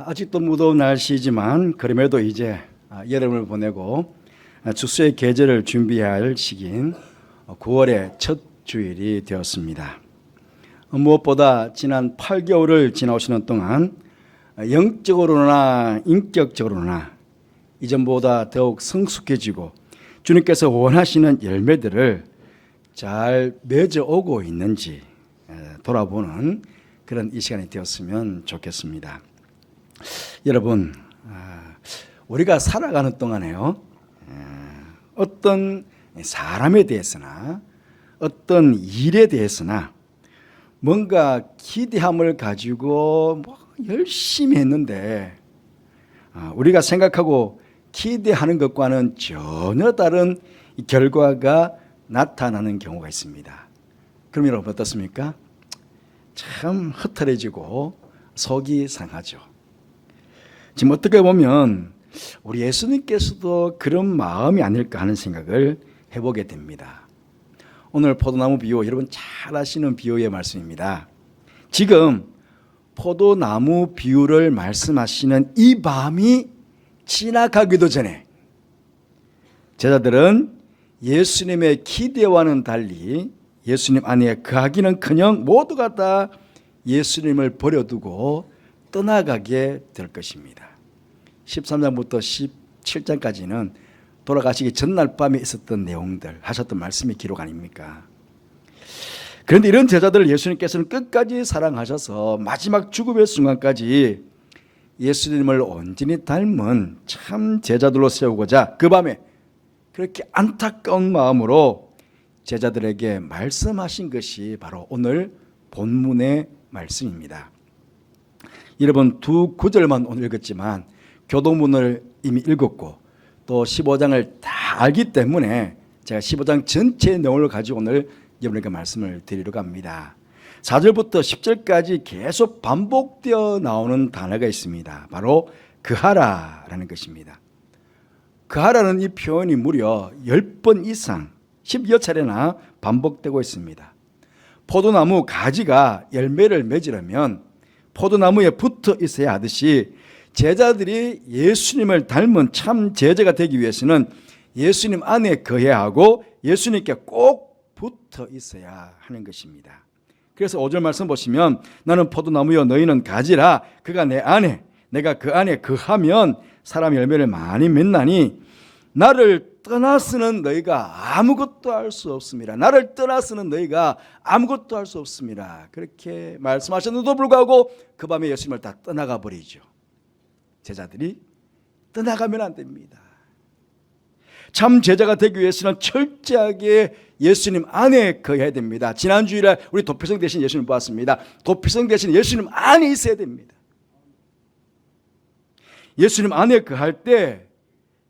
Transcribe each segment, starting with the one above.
아직도 무더운 날씨지만 그럼에도 이제 여름을 보내고 추수의 계절을 준비해야 할 시기인 9월의 첫 주일이 되었습니다. 무엇보다 지난 8개월을 지나오시는 동안 영적으로나 인격적으로나 이전보다 더욱 성숙해지고 주님께서 원하시는 열매들을 잘 맺어오고 있는지 돌아보는 그런 이 시간이 되었으면 좋겠습니다. 여러분, 우리가 살아가는 동안에요, 어떤 사람에 대해서나 어떤 일에 대해서나 뭔가 기대함을 가지고 열심히 했는데 우리가 생각하고 기대하는 것과는 전혀 다른 결과가 나타나는 경우가 있습니다. 그럼 여러분 어떻습니까? 참 허탈해지고 속이 상하죠. 지금 어떻게 보면 우리 예수님께서도 그런 마음이 아닐까 하는 생각을 해보게 됩니다. 오늘 포도나무 비유, 여러분 잘 아시는 비유의 말씀입니다. 지금 포도나무 비유를 말씀하시는 이 밤이 지나가기도 전에 제자들은 예수님의 기대와는 달리 예수님 안에 거하기는커녕 모두가 다 예수님을 버려두고 떠나가게 될 것입니다. 13장부터 17장까지는 돌아가시기 전날 밤에 있었던 내용들, 하셨던 말씀의 기록 아닙니까? 그런데 이런 제자들을 예수님께서는 끝까지 사랑하셔서 마지막 죽음의 순간까지 예수님을 온전히 닮은 참 제자들로 세우고자 그 밤에 그렇게 안타까운 마음으로 제자들에게 말씀하신 것이 바로 오늘 본문의 말씀입니다. 여러분 두 구절만 오늘 읽었지만 교도문을 이미 읽었고 또 15장을 다 알기 때문에 제가 15장 전체의 내용을 가지고 오늘 여러분에게 말씀을 드리려고 합니다. 4절부터 10절까지 계속 반복되어 나오는 단어가 있습니다. 바로 그하라라는 것입니다. 그하라는 이 표현이 무려 10번 이상 10여 차례나 반복되고 있습니다. 포도나무 가지가 열매를 맺으려면 포도나무에 붙어 있어야 하듯이 제자들이 예수님을 닮은 참 제자가 되기 위해서는 예수님 안에 거해야 하고 예수님께 꼭 붙어 있어야 하는 것입니다. 그래서 5절 말씀 보시면 나는 포도나무여 너희는 가지라 그가 내 안에 내가 그 안에 거하면 사람 열매를 많이 맺나니 나를 떠나서는 너희가 아무것도 할 수 없습니다. 나를 떠나서는 너희가 아무것도 할 수 없습니다. 그렇게 말씀하셨는데도 불구하고 그 밤에 예수님을 다 떠나가 버리죠. 제자들이 떠나가면 안 됩니다. 참 제자가 되기 위해서는 철저하게 예수님 안에 거해야 됩니다. 지난 주일에 우리 도피성 대신 예수님 보았습니다. 도피성 대신 예수님 안에 있어야 됩니다. 예수님 안에 거할 때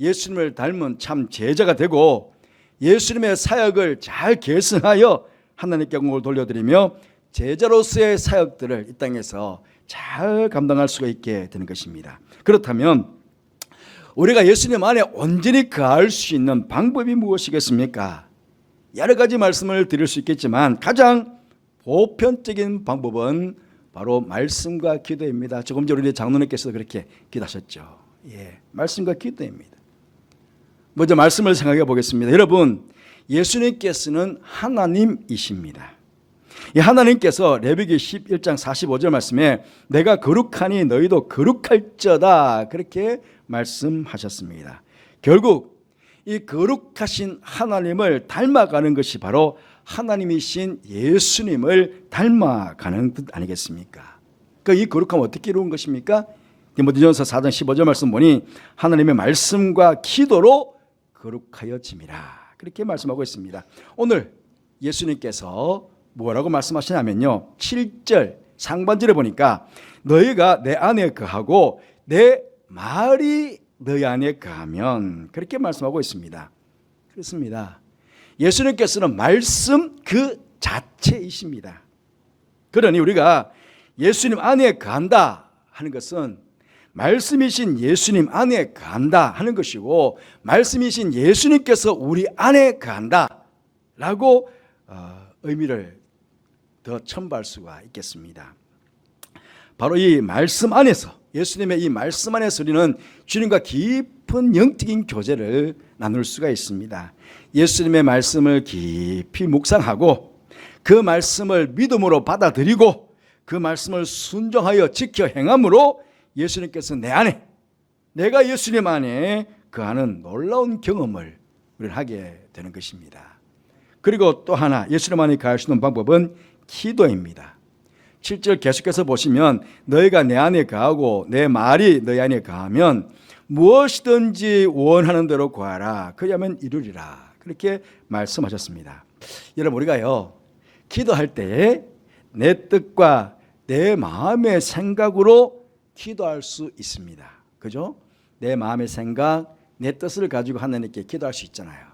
예수님을 닮은 참 제자가 되고 예수님의 사역을 잘 계승하여 하나님께 영광을 돌려드리며 제자로서의 사역들을 이 땅에서 잘 감당할 수가 있게 되는 것입니다. 그렇다면 우리가 예수님 안에 온전히 거할 수 있는 방법이 무엇이겠습니까? 여러 가지 말씀을 드릴 수 있겠지만 가장 보편적인 방법은 바로 말씀과 기도입니다. 조금 전에 우리 장로님께서 그렇게 기도하셨죠. 말씀과 기도입니다. 먼저 말씀을 생각해 보겠습니다. 여러분, 예수님께서는 하나님이십니다. 이 하나님께서 레위기 11장 45절 말씀에 내가 거룩하니 너희도 거룩할저다 그렇게 말씀하셨습니다. 결국 이 거룩하신 하나님을 닮아가는 것이 바로 하나님이신 예수님을 닮아가는 뜻 아니겠습니까? 이 거룩함은 어떻게 이루은 것입니까? 디모데전서 4장 15절 말씀 보니 하나님의 말씀과 기도로 거룩하여짐이라 그렇게 말씀하고 있습니다. 오늘 예수님께서 뭐라고 말씀하시냐면요, 7절 상반절에 보니까 너희가 내 안에 거하고 내 말이 너희 안에 거하면 그렇게 말씀하고 있습니다. 그렇습니다. 예수님께서는 말씀 그 자체이십니다. 그러니 우리가 예수님 안에 거한다 하는 것은 말씀이신 예수님 안에 거한다 하는 것이고 말씀이신 예수님께서 우리 안에 거한다 라고 의미를 더 첨부할 수가 있겠습니다. 바로 이 말씀 안에서, 예수님의 이 말씀 안에서 우리는 주님과 깊은 영적인 교제를 나눌 수가 있습니다. 예수님의 말씀을 깊이 묵상하고 그 말씀을 믿음으로 받아들이고 그 말씀을 순종하여 지켜 행함으로 예수님께서 내 안에, 내가 예수님 안에 거하는 놀라운 경험을 우리는 하게 되는 것입니다. 그리고 또 하나 예수님 안에 거할 수 있는 방법은 기도입니다. 7절 계속해서 보시면 너희가 내 안에 거하고 내 말이 너희 안에 거하면 무엇이든지 원하는 대로 구하라 그리하면 이루리라, 그렇게 말씀하셨습니다. 여러분, 우리가요 기도할 때 내 뜻과 내 마음의 생각으로 기도할 수 있습니다. 그죠? 내 마음의 생각, 내 뜻을 가지고 하나님께 기도할 수 있잖아요.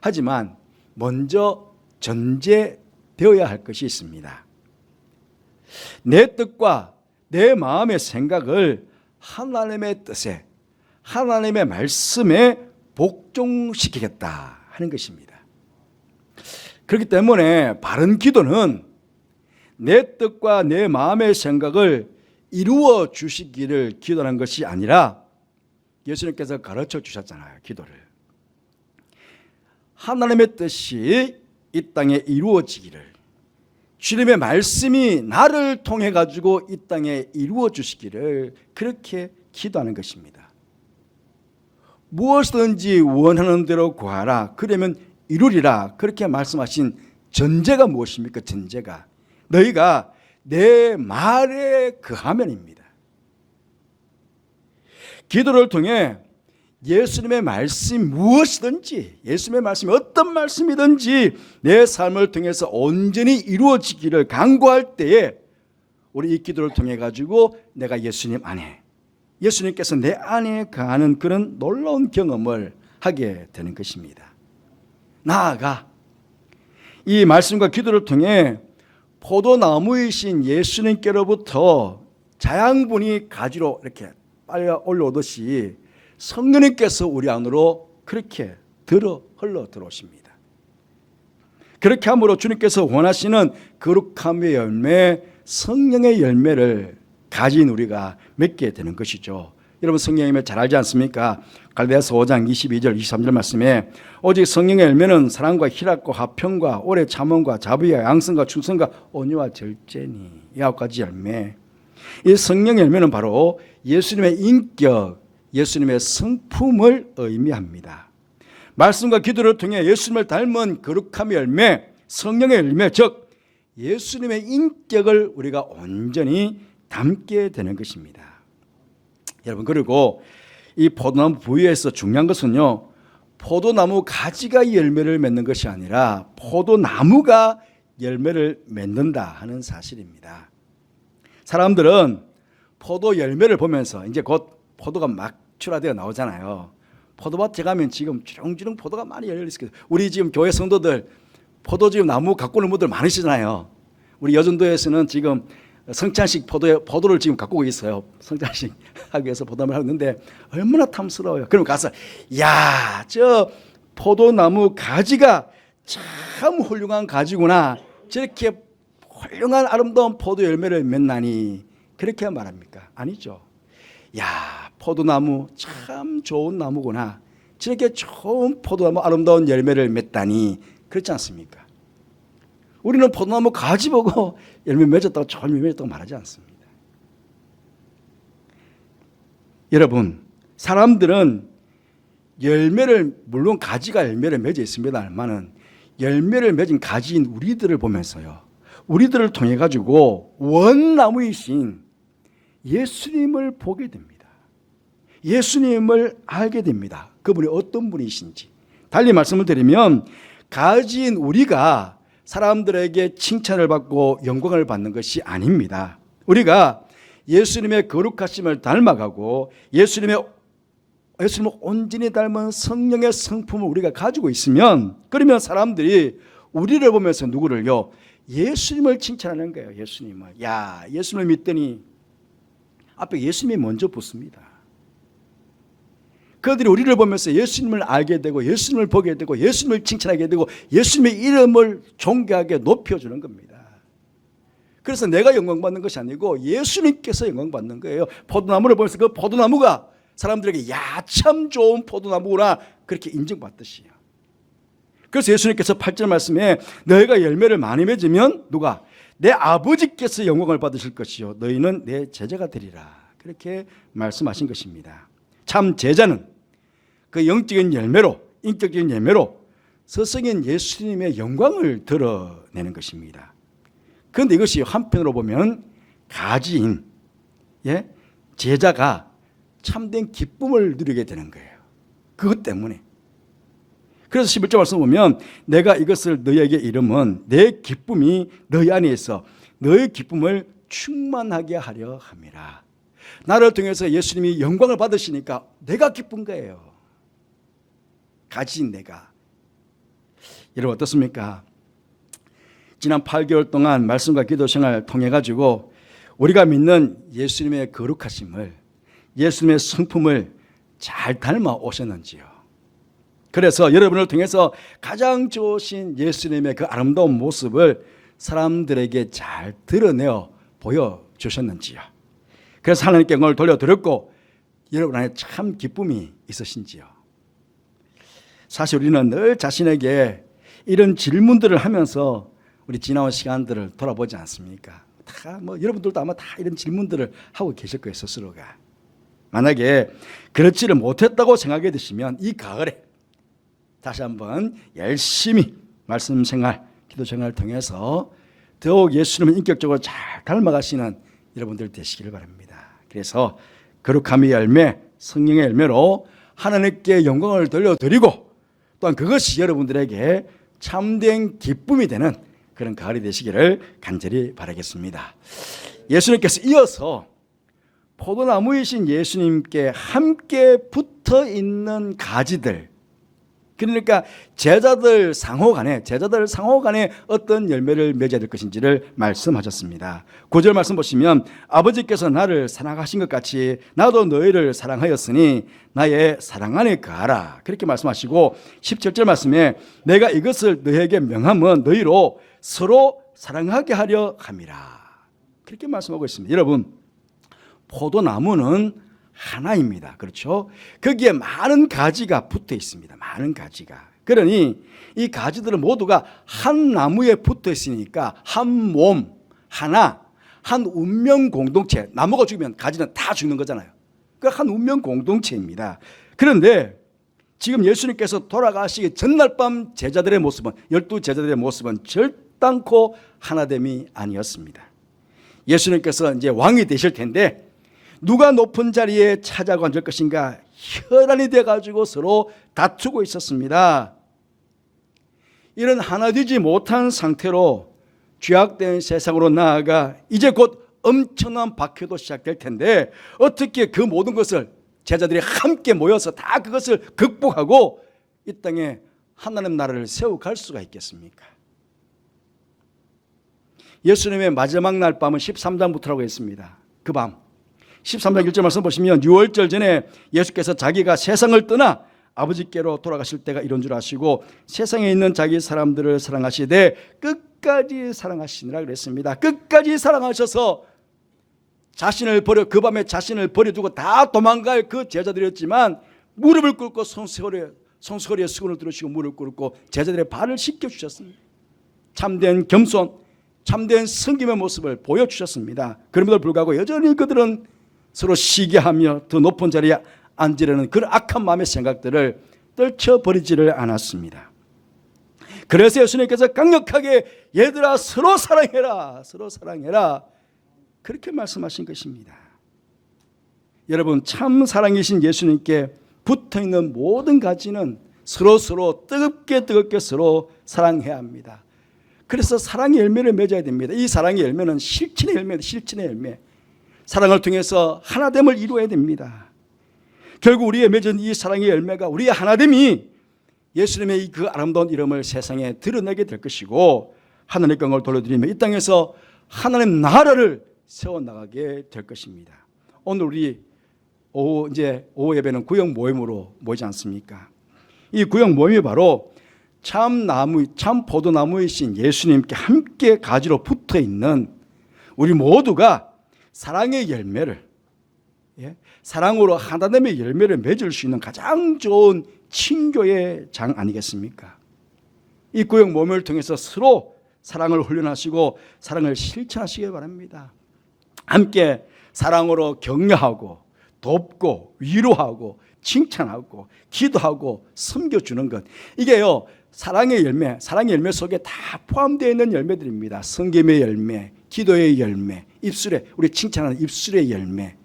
하지만 먼저 전제되어야 할 것이 있습니다. 내 뜻과 내 마음의 생각을 하나님의 뜻에, 하나님의 말씀에 복종시키겠다 하는 것입니다. 그렇기 때문에 바른 기도는 내 뜻과 내 마음의 생각을 이루어 주시기를 기도하는 것이 아니라 예수님께서 가르쳐 주셨잖아요. 기도를 하나님의 뜻이 이 땅에 이루어지기를, 주님의 말씀이 나를 통해 가지고 이 땅에 이루어 주시기를 그렇게 기도하는 것입니다. 무엇이든지 원하는 대로 구하라 그러면 이루리라, 그렇게 말씀하신 전제가 무엇입니까? 전제가 너희가 내 말에 거하면입니다. 기도를 통해 예수님의 말씀 무엇이든지, 예수님의 말씀이 어떤 말씀이든지 내 삶을 통해서 온전히 이루어지기를 간구할 때에 우리 이 기도를 통해 가지고 내가 예수님 안에, 예수님께서 내 안에 거하는 그런 놀라운 경험을 하게 되는 것입니다. 나아가 이 말씀과 기도를 통해 포도나무이신 예수님께로부터 자양분이 가지로 이렇게 빨려 올라오듯이 성령님께서 우리 안으로 그렇게 흘러 들어오십니다. 그렇게 함으로 주님께서 원하시는 거룩함의 열매, 성령의 열매를 가진 우리가 맺게 되는 것이죠. 여러분, 성령의 잘 알지 않습니까? 갈라디아서 5장 22절 23절 말씀에 오직 성령의 열매는 사랑과 희락과 화평과 오래 참음과 자비와 양성과 충성과 온유와 절제니, 이 9가지 열매. 이 성령의 열매는 바로 예수님의 인격, 예수님의 성품을 의미합니다. 말씀과 기도를 통해 예수님을 닮은 거룩함의 열매, 성령의 열매, 즉 예수님의 인격을 우리가 온전히 담게 되는 것입니다. 여러분, 그리고 이 포도나무 부위에서 중요한 것은요, 포도나무 가지가 열매를 맺는 것이 아니라 포도나무가 열매를 맺는다 하는 사실입니다. 사람들은 포도 열매를 보면서 이제 곧 포도가 막 출하되어 나오잖아요. 포도밭에 가면 지금 주렁주렁 포도가 많이 열려 있어요. 우리 지금 교회 성도들 포도 지금 나무 갖고 오는 분들 많으시잖아요. 우리 여전도에서는 지금 성찬식 포도를 지금 갖고 있어요. 성찬식 하기 위해서 포도나무를 하는데 얼마나 탐스러워요. 그럼 가서 야, 저 포도나무 가지가 참 훌륭한 가지구나, 저렇게 훌륭한 아름다운 포도 열매를 맺나니, 그렇게 말합니까? 아니죠. 야, 포도나무 참 좋은 나무구나, 저렇게 좋은 포도나무 아름다운 열매를 맺다니, 그렇지 않습니까? 우리는 포도나무 가지 보고 열매 맺었다고 좋은 열매 맺었다고 말하지 않습니다. 여러분, 사람들은 열매를, 물론 가지가 열매를 맺어 있습니다만은 열매를 맺은 가지인 우리들을 보면서요, 우리들을 통해 가지고 원나무이신 예수님을 보게 됩니다. 예수님을 알게 됩니다. 그분이 어떤 분이신지. 달리 말씀을 드리면 가지인 우리가 사람들에게 칭찬을 받고 영광을 받는 것이 아닙니다. 우리가 예수님의 거룩하심을 닮아가고 예수님을 온전히 닮은 성령의 성품을 우리가 가지고 있으면, 그러면 사람들이 우리를 보면서 누구를요? 예수님을 칭찬하는 거예요. 예수님을. 야, 예수님을 믿더니 앞에 예수님이 먼저 붙습니다. 그들이 우리를 보면서 예수님을 알게 되고 예수님을 보게 되고 예수님을 칭찬하게 되고 예수님의 이름을 존귀하게 높여주는 겁니다. 그래서 내가 영광 받는 것이 아니고 예수님께서 영광 받는 거예요. 포도나무를 보면서 그 포도나무가 사람들에게 야, 참 좋은 포도나무구나 그렇게 인정받듯이요. 그래서 예수님께서 8절 말씀에 너희가 열매를 많이 맺으면 누가? 내 아버지께서 영광을 받으실 것이요 너희는 내 제자가 되리라. 그렇게 말씀하신 것입니다. 참 제자는 그 영적인 열매로, 인격적인 열매로 스승인 예수님의 영광을 드러내는 것입니다. 그런데 이것이 한편으로 보면 가지인 제자가 참된 기쁨을 누리게 되는 거예요. 그것 때문에. 그래서 11절 말씀 보면 내가 이것을 너희에게 이름은 내 기쁨이 너희 안에 있어 너희 기쁨을 충만하게 하려 함이라. 나를 통해서 예수님이 영광을 받으시니까 내가 기쁜 거예요. 가진 내가. 여러분 어떻습니까? 지난 8개월 동안 말씀과 기도 생활을 통해 가지고 우리가 믿는 예수님의 거룩하심을, 예수님의 성품을 잘 닮아 오셨는지요? 그래서 여러분을 통해서 가장 좋으신 예수님의 그 아름다운 모습을 사람들에게 잘 드러내어 보여주셨는지요? 그래서 하나님께 영광을 돌려드렸고 여러분 안에 참 기쁨이 있으신지요? 사실 우리는 늘 자신에게 이런 질문들을 하면서 우리 지나온 시간들을 돌아보지 않습니까? 다 여러분들도 아마 다 이런 질문들을 하고 계실 거예요, 스스로가. 만약에 그렇지를 못했다고 생각해 드시면 이 가을에 다시 한번 열심히 말씀 생활, 기도 생활을 통해서 더욱 예수님을 인격적으로 잘 닮아가시는 여러분들 되시기를 바랍니다. 그래서 거룩함의 열매, 성령의 열매로 하나님께 영광을 돌려드리고 또한 그것이 여러분들에게 참된 기쁨이 되는 그런 가을이 되시기를 간절히 바라겠습니다. 예수님께서 이어서 포도나무이신 예수님께 함께 붙어 있는 가지들, 그러니까 제자들 상호 간에 어떤 열매를 맺어야 될 것인지를 말씀하셨습니다. 9절 말씀 보시면 아버지께서 나를 사랑하신 것 같이 나도 너희를 사랑하였으니 나의 사랑 안에 거하라. 그렇게 말씀하시고 17절 말씀에 내가 이것을 너희에게 명함은 너희로 서로 사랑하게 하려 함이라. 그렇게 말씀하고 있습니다. 여러분, 포도나무는 하나입니다. 그렇죠? 거기에 많은 가지가 붙어 있습니다. 많은 가지가. 그러니 이 가지들은 모두가 한 나무에 붙어 있으니까 한 몸, 하나, 한 운명 공동체. 나무가 죽으면 가지는 다 죽는 거잖아요. 그 한 운명 공동체입니다. 그런데 지금 예수님께서 돌아가시기 전날 밤 제자들의 모습은, 12제자들의 모습은 절단코 하나됨이 아니었습니다. 예수님께서 이제 왕이 되실 텐데 누가 높은 자리에 차지하고 앉을 것인가 혈안이 돼가지고 서로 다투고 있었습니다. 이런 하나 되지 못한 상태로 죄악된 세상으로 나아가 이제 곧 엄청난 박해도 시작될 텐데 어떻게 그 모든 것을 제자들이 함께 모여서 다 그것을 극복하고 이 땅에 하나님 나라를 세워갈 수가 있겠습니까? 예수님의 마지막 날 밤은 13장부터라고 했습니다. 그 밤 13장 1절 말씀 보시면 유월절 전에 예수께서 자기가 세상을 떠나 아버지께로 돌아가실 때가 이런 줄 아시고 세상에 있는 자기 사람들을 사랑하시되 끝까지 사랑하시느라 그랬습니다. 끝까지 사랑하셔서 자신을 버려, 그 밤에 자신을 버려두고 다 도망갈 그 제자들이었지만 무릎을 꿇고 손수건에 수건을 들으시고 무릎을 꿇고 제자들의 발을 씻겨주셨습니다. 참된 겸손, 참된 섬김의 모습을 보여주셨습니다. 그럼에도 불구하고 여전히 그들은 서로 시기하며 더 높은 자리에 앉으려는 그런 악한 마음의 생각들을 떨쳐버리지를 않았습니다. 그래서 예수님께서 강력하게 얘들아 서로 사랑해라, 서로 사랑해라 그렇게 말씀하신 것입니다. 여러분, 참 사랑이신 예수님께 붙어있는 모든 가지는 서로 뜨겁게 서로 사랑해야 합니다. 그래서 사랑의 열매를 맺어야 됩니다. 이 사랑의 열매는 실천의 열매입니다. 실천의 열매. 사랑을 통해서 하나됨을 이루어야 됩니다. 결국 우리의 맺은 이 사랑의 열매가, 우리의 하나됨이 예수님의 그 아름다운 이름을 세상에 드러내게 될 것이고 하나님의 영광을 돌려드리며 이 땅에서 하나님 나라를 세워나가게 될 것입니다. 오늘 우리 오후 예배는 구역 모임으로 모이지 않습니까? 이 구역 모임이 바로 참 포도나무이신 예수님께 함께 가지로 붙어 있는 우리 모두가 사랑의 열매를, 사랑으로 하나됨의 열매를 맺을 수 있는 가장 좋은 친교의 장 아니겠습니까? 이 구역 모임을 통해서 서로 사랑을 훈련하시고 사랑을 실천하시기 바랍니다. 함께 사랑으로 격려하고 돕고 위로하고 칭찬하고 기도하고 섬겨주는 것, 이게요 사랑의 열매 속에 다 포함되어 있는 열매들입니다. 성김의 열매, 기도의 열매, 입술에 우리 칭찬하는 입술의 열매,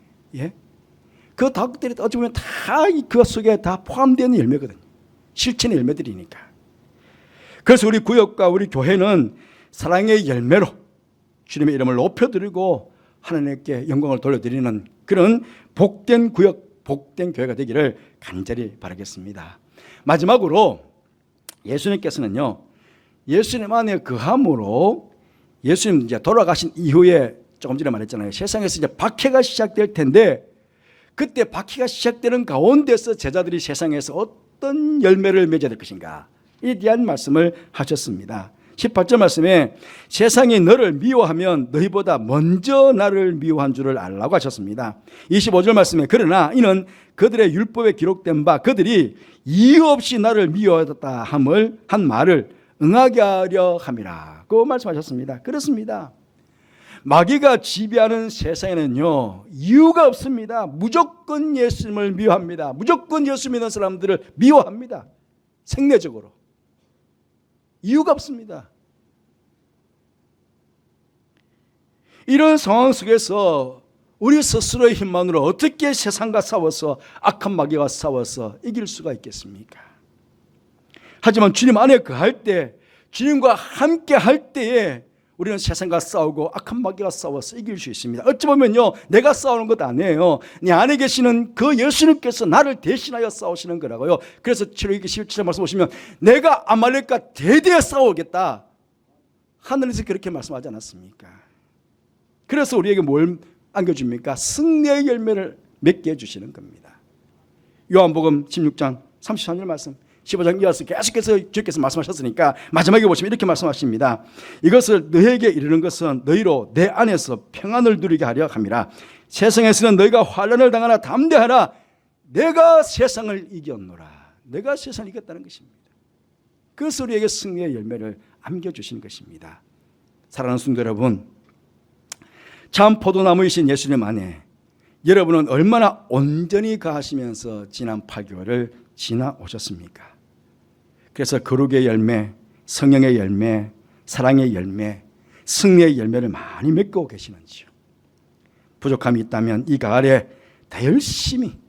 그 다것들이 어찌 보면 다 그 속에 다 포함되어 있는 열매거든요. 실천의 열매들이니까. 그래서 우리 구역과 우리 교회는 사랑의 열매로 주님의 이름을 높여드리고 하나님께 영광을 돌려드리는 그런 복된 구역, 복된 교회가 되기를 간절히 바라겠습니다. 마지막으로 예수님께서는요, 예수님 안에 거함으로 예수님 이제 돌아가신 이후에 조금 전에 말했잖아요. 세상에서 이제 박해가 시작될 텐데 그때 박해가 시작되는 가운데서 제자들이 세상에서 어떤 열매를 맺어야 될 것인가 에 대한 말씀을 하셨습니다. 18절 말씀에 세상이 너를 미워하면 너희보다 먼저 나를 미워한 줄을 알라고 하셨습니다. 25절 말씀에 그러나 이는 그들의 율법에 기록된 바 그들이 이유 없이 나를 미워하였다 한 말을 응하게 하려 함이라 고 말씀하셨습니다. 그렇습니다. 마귀가 지배하는 세상에는요 이유가 없습니다. 무조건 예수님을 미워합니다. 무조건 예수 믿는 사람들을 미워합니다. 생내적으로 이유가 없습니다. 이런 상황 속에서 우리 스스로의 힘만으로 어떻게 세상과 싸워서 악한 마귀와 싸워서 이길 수가 있겠습니까? 하지만 주님 안에 거할 때, 주님과 함께 할 때에 우리는 세상과 싸우고 악한 마귀와 싸워서 이길 수 있습니다. 어찌 보면요 내가 싸우는 것 아니에요. 내 안에 계시는 그 예수님께서 나를 대신하여 싸우시는 거라고요. 그래서 출애굽기 17절 말씀 보시면 내가 아말렉과 대대에 싸우겠다, 하늘에서 그렇게 말씀하지 않았습니까? 그래서 우리에게 뭘 안겨줍니까? 승리의 열매를 맺게 해주시는 겁니다. 요한복음 16장 33절 말씀, 15장 이어서 계속해서 주께서 말씀하셨으니까 마지막에 보시면 이렇게 말씀하십니다. 이것을 너희에게 이르는 것은 너희로 내 안에서 평안을 누리게 하려 함이라. 세상에서는 너희가 환난을 당하나 담대하라. 내가 세상을 이겼노라. 내가 세상을 이겼다는 것입니다. 그래서 우리에게 승리의 열매를 안겨주시는 것입니다. 사랑하는 성도 여러분, 참 포도나무이신 예수님 안에 여러분은 얼마나 온전히 가하시면서 지난 8개월을 지나오셨습니까? 그래서 거룩의 열매, 성령의 열매, 사랑의 열매, 승리의 열매를 많이 맺고 계시는지요? 부족함이 있다면 이 가을에 더 열심히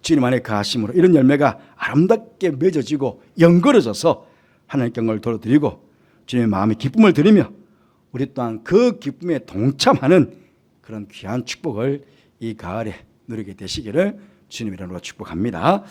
주님 안에 가하심으로 이런 열매가 아름답게 맺어지고 연결해져서 하나님께 영광을 돌려드리고 주님의 마음의 기쁨을 드리며 우리 또한 그 기쁨에 동참하는 그런 귀한 축복을 이 가을에 누리게 되시기를 주님 이름으로 축복합니다.